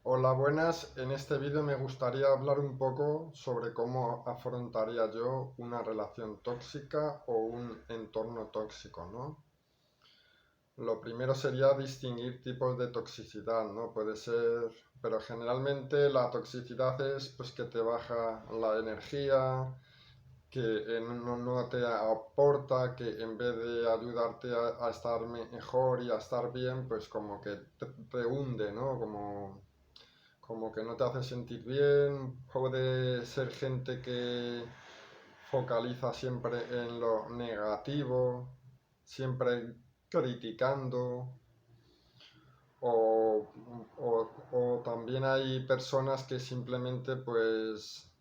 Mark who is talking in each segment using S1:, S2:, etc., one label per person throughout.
S1: Hola, buenas. En este vídeo me gustaría hablar un poco sobre cómo afrontaría yo una relación tóxica o un entorno tóxico, ¿no? Lo primero sería distinguir tipos de toxicidad, ¿no? Puede ser, pero generalmente la toxicidad es pues que te baja la energía, que no te aporta, que en vez de ayudarte a estar mejor y a estar bien, pues como que te hunde, ¿no? Como que no te hace sentir bien, puede ser gente que focaliza siempre en lo negativo, siempre criticando, o, o también hay personas que simplemente pues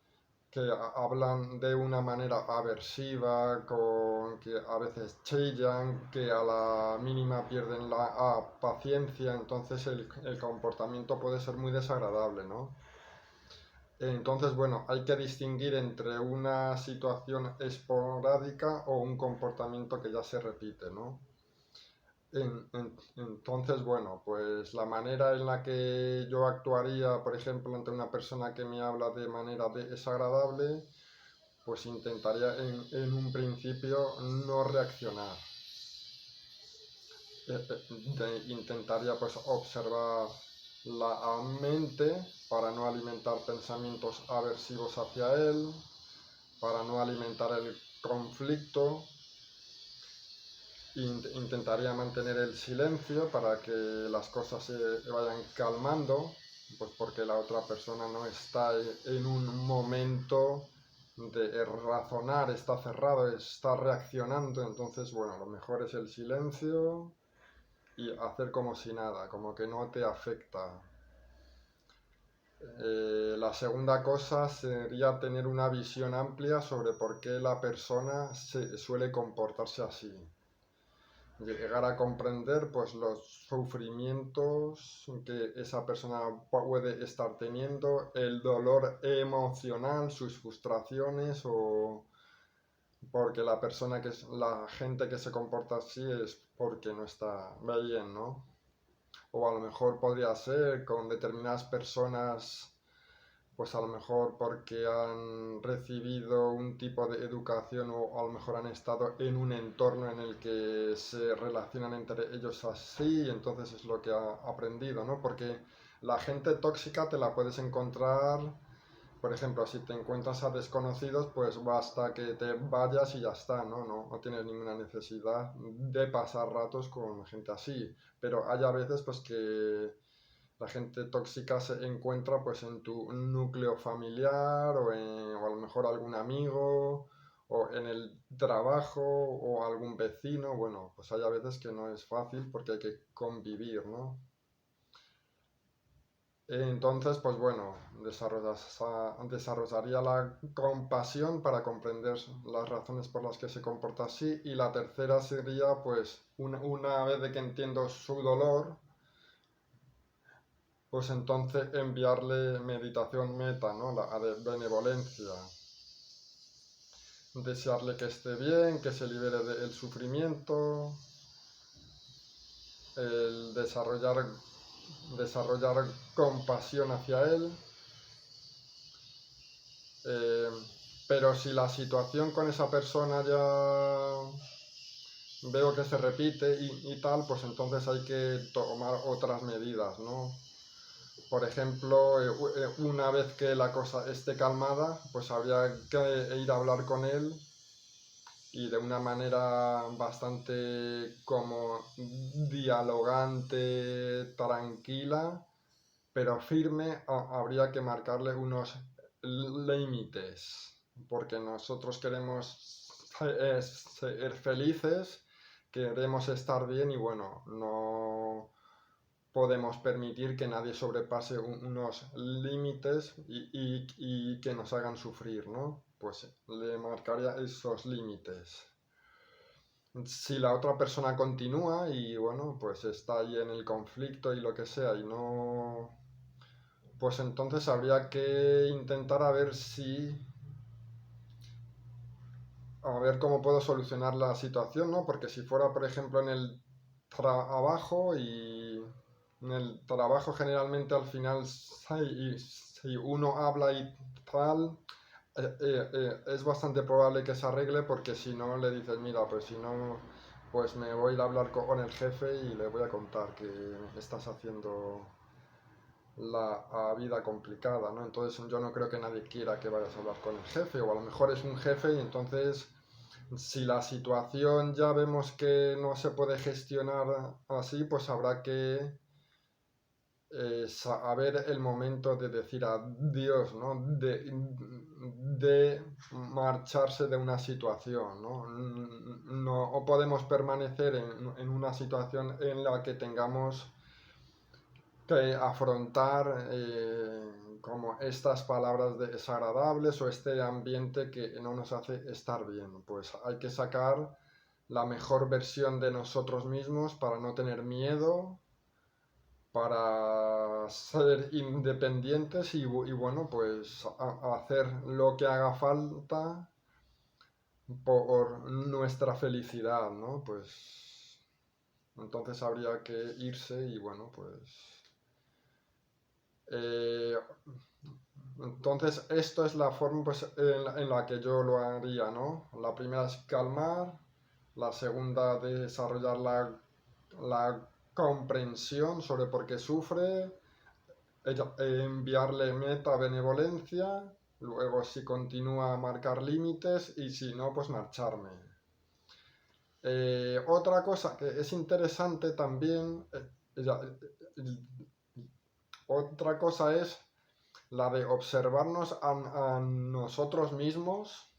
S1: que hablan de una manera aversiva, con que a veces chillan, que a la mínima pierden la paciencia, entonces el comportamiento puede ser muy desagradable, ¿no? Entonces, bueno, hay que distinguir entre una situación esporádica o un comportamiento que ya se repite, ¿no? Entonces, bueno, pues la manera en la que yo actuaría, por ejemplo, ante una persona que me habla de manera desagradable, pues intentaría en un principio no reaccionar. Intentaría pues observar la mente para no alimentar pensamientos aversivos hacia él, para no alimentar el conflicto. Intentaría mantener el silencio para que las cosas se vayan calmando, pues porque la otra persona no está en un momento de razonar, está cerrado, está reaccionando, entonces bueno, lo mejor es el silencio y hacer como si nada, como que no te afecta. La segunda cosa sería tener una visión amplia sobre por qué la persona se suele comportarse así. Llegar a comprender pues los sufrimientos que esa persona puede estar teniendo, el dolor emocional, sus frustraciones o porque la persona que es la gente que se comporta así es porque no está bien, ¿no? O a lo mejor podría ser con determinadas personas pues a lo mejor porque han recibido un tipo de educación o a lo mejor han estado en un entorno en el que se relacionan entre ellos así y entonces es lo que ha aprendido, ¿no? Porque la gente tóxica te la puedes encontrar, por ejemplo, si te encuentras a desconocidos, pues basta que te vayas y ya está, ¿no? No tienes ninguna necesidad de pasar ratos con gente así, pero hay a veces pues que la gente tóxica se encuentra pues en tu núcleo familiar o a lo mejor algún amigo o en el trabajo o algún vecino. Bueno, pues hay a veces que no es fácil porque hay que convivir, ¿no? Entonces, pues bueno, desarrollaría la compasión para comprender las razones por las que se comporta así. Y la tercera sería, pues, una vez de que entiendo su dolor, pues entonces enviarle meditación meta, ¿no? La de benevolencia. Desearle que esté bien, que se libere del sufrimiento, el desarrollar compasión hacia él. eh, pero si la situación con esa persona ya veo que se repite y tal, pues entonces hay que tomar otras medidas, ¿no? Por ejemplo, una vez que la cosa esté calmada, pues habría que ir a hablar con él y de una manera bastante como dialogante, tranquila, pero firme, habría que marcarle unos límites, porque nosotros queremos ser felices, queremos estar bien y bueno, no podemos permitir que nadie sobrepase unos límites y que nos hagan sufrir, ¿no? Pues le marcaría esos límites. Si la otra persona continúa y bueno, pues está ahí en el conflicto y lo que sea y no, pues entonces habría que intentar a ver cómo puedo solucionar la situación, ¿no? Porque si fuera, por ejemplo, en el trabajo y en el trabajo generalmente al final, si uno habla y tal, es bastante probable que se arregle porque si no le dices, mira, pues si no, pues me voy a ir a hablar con el jefe y le voy a contar que estás haciendo la vida complicada, ¿no? Entonces yo no creo que nadie quiera que vayas a hablar con el jefe, o a lo mejor es un jefe y entonces si la situación ya vemos que no se puede gestionar así, pues habrá que saber el momento de decir adiós, ¿no? De marcharse de una situación, ¿no? No podemos permanecer en una situación en la que tengamos que afrontar como estas palabras desagradables o este ambiente que no nos hace estar bien. Pues hay que sacar la mejor versión de nosotros mismos para no tener miedo, para ser independientes y bueno, pues hacer lo que haga falta por nuestra felicidad, ¿no? Pues entonces habría que irse y bueno, pues eh, entonces esto es la forma pues, en la que yo lo haría, ¿no? La primera es calmar, la segunda desarrollar la comprensión sobre por qué sufre, enviarle meta benevolencia, luego si continúa marcar límites y si no, pues marcharme. Otra cosa que es interesante también, otra cosa es la de observarnos a nosotros mismos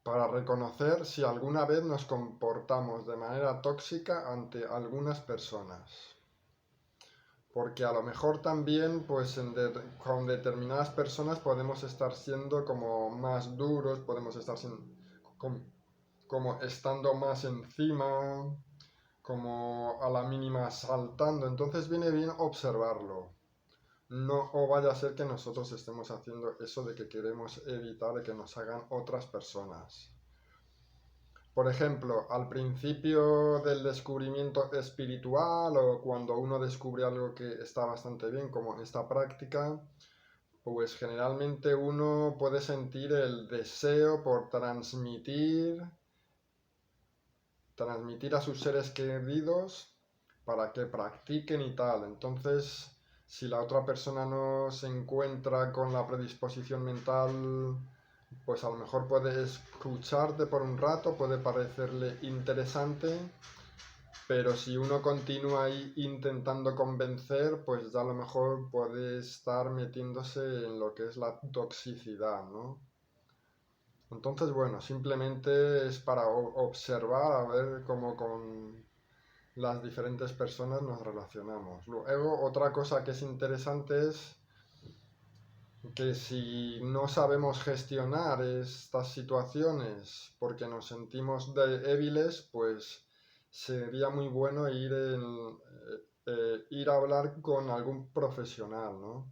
S1: para reconocer si alguna vez nos comportamos de manera tóxica ante algunas personas. Porque a lo mejor también, pues con determinadas personas podemos estar siendo como más duros, podemos estar como estando más encima, como a la mínima saltando. Entonces viene bien observarlo. No o vaya a ser que nosotros estemos haciendo eso de que queremos evitar de que nos hagan otras personas. Por ejemplo, al principio del descubrimiento espiritual o cuando uno descubre algo que está bastante bien, como en esta práctica, pues generalmente uno puede sentir el deseo por transmitir a sus seres queridos para que practiquen y tal. Entonces, si la otra persona no se encuentra con la predisposición mental, pues a lo mejor puede escucharte por un rato, puede parecerle interesante, pero si uno continúa ahí intentando convencer, pues ya a lo mejor puede estar metiéndose en lo que es la toxicidad, ¿no? Entonces, bueno, simplemente es para observar a ver cómo con las diferentes personas nos relacionamos. Luego, otra cosa que es interesante es que si no sabemos gestionar estas situaciones porque nos sentimos débiles, pues sería muy bueno ir a hablar con algún profesional, ¿no?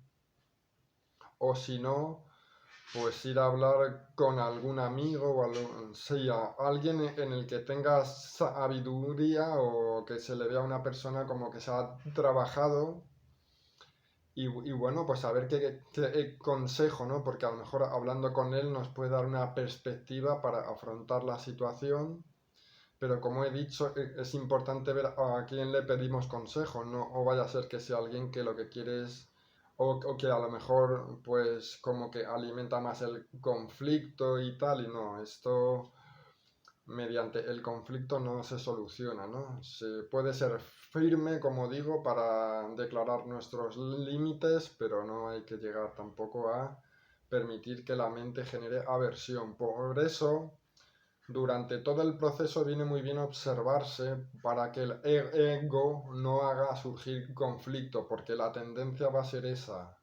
S1: O si no, pues ir a hablar con algún amigo o sí, alguien en el que tenga sabiduría o que se le vea a una persona como que se ha trabajado y bueno, pues a ver qué consejo, ¿no? Porque a lo mejor hablando con él nos puede dar una perspectiva para afrontar la situación, pero como he dicho, es importante ver a quién le pedimos consejo, ¿no? O vaya a ser que sea alguien que lo que quiere es, o que a lo mejor pues como que alimenta más el conflicto y tal, y no, esto mediante el conflicto no se soluciona, ¿no? Se puede ser firme, como digo, para declarar nuestros límites, pero no hay que llegar tampoco a permitir que la mente genere aversión. Por eso, durante todo el proceso viene muy bien observarse para que el ego no haga surgir conflicto, porque la tendencia va a ser esa.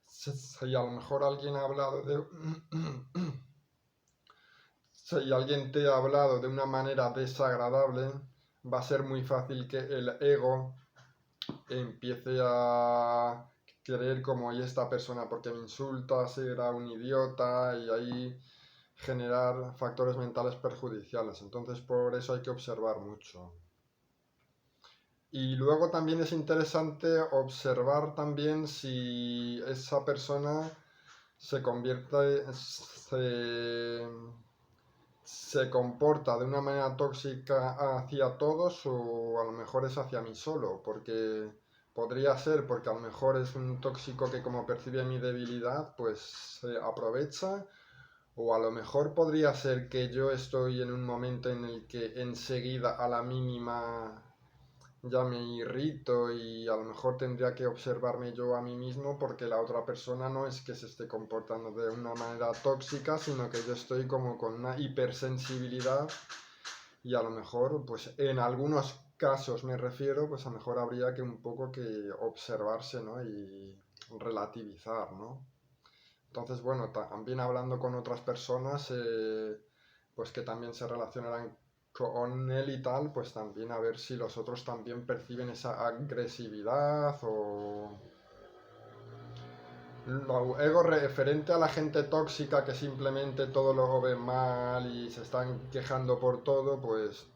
S1: Si a lo mejor alguien ha hablado de... Si alguien te ha hablado de una manera desagradable, va a ser muy fácil que el ego empiece a creer como hay esta persona porque me insulta, será un idiota y ahí generar factores mentales perjudiciales. Entonces por eso hay que observar mucho. Y luego también es interesante observar también si esa persona se convierte, se comporta de una manera tóxica hacia todos o a lo mejor es hacia mí solo, porque podría ser porque a lo mejor es un tóxico que como percibe mi debilidad, pues se aprovecha, o a lo mejor podría ser que yo estoy en un momento en el que enseguida a la mínima ya me irrito y a lo mejor tendría que observarme yo a mí mismo porque la otra persona no es que se esté comportando de una manera tóxica, sino que yo estoy como con una hipersensibilidad y a lo mejor, pues en algunos casos me refiero, pues a lo mejor habría que un poco que observarse, ¿no? Y relativizar, ¿no? Entonces, bueno, también hablando con otras personas, pues que también se relacionarán con él y tal, pues también a ver si los otros también perciben esa agresividad o luego referente a la gente tóxica que simplemente todo lo ve mal y se están quejando por todo, pues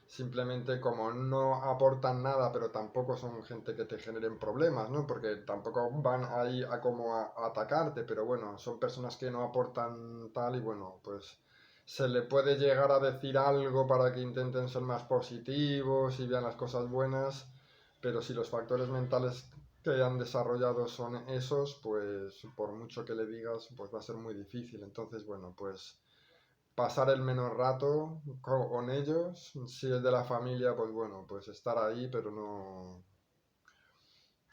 S1: simplemente como no aportan nada, pero tampoco son gente que te generen problemas, ¿no? Porque tampoco van ahí a como a atacarte, pero bueno, son personas que no aportan tal y bueno, pues se le puede llegar a decir algo para que intenten ser más positivos y vean las cosas buenas, pero si los factores mentales que han desarrollado son esos, pues por mucho que le digas, pues va a ser muy difícil. Entonces, bueno, pues pasar el menos rato con ellos. Si es de la familia, pues bueno, pues estar ahí, pero no...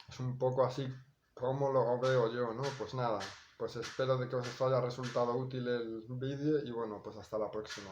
S1: Es un poco así como lo veo yo, ¿no? Pues nada, pues espero de que os haya resultado útil el vídeo y bueno, pues hasta la próxima.